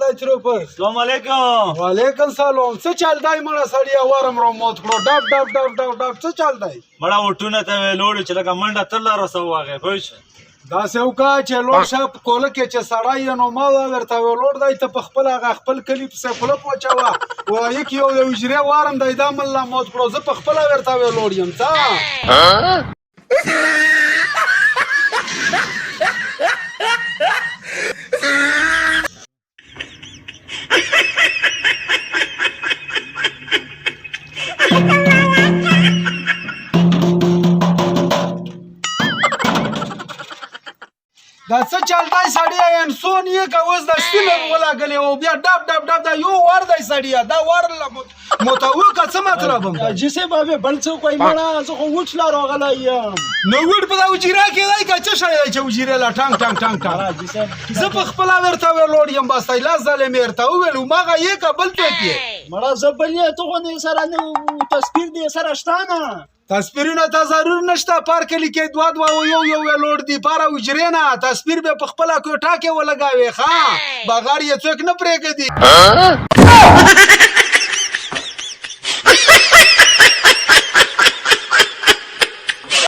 دی تروپر السلام علیکم وعلیکم سلام څه چل دی مړه سړیه ورم را موت کړو ډب ډب ډب ډب ډب څه چل دی مړه وټونه ته وې لوړ چې لکه منډه تر لاره سو واغې پوه شو داسې وکړه چې لوړ شه په کوله کې چې سړی یې نو ما ورته وې لوړ دی ته په خپل هغه خپل کلي پسې خوله پوچوه وایي کې یو حجرې وارم دی دا من لا موت کړو زه په خپله ورته وې لوړ یم څه دا څه چل دی سړیه انسون یې که اوس د شپې مې ولګلې او بیا ډب ډب ډب دا یو ور دی سړیه دا ور متوقع څه مطلب هم جی صاحب بابې بل څوک وایي مړه زه خو وټ لا راغلی یم نو وټ په دا وجیره کې دی که څه شی دی چې وجیرې لا ټنګ ټنګ ټنګ ټنګ جی صاحب زه په خپله ورته ویلوړ یم بس دی لس ځلې مې ورته وویل هماغه یې که بل څوک یې مړه زه بل یې ته خو دې سره نه تصویر دې سره شته نه تصویرونه ته ضرور نشته پر کلي کې دوه دوه او یو یو ویلوړ دي پاره وجرې نه تصویر به په خپله کوټه کې ولګوې ښه بغیر یې څوک نه پرېږدي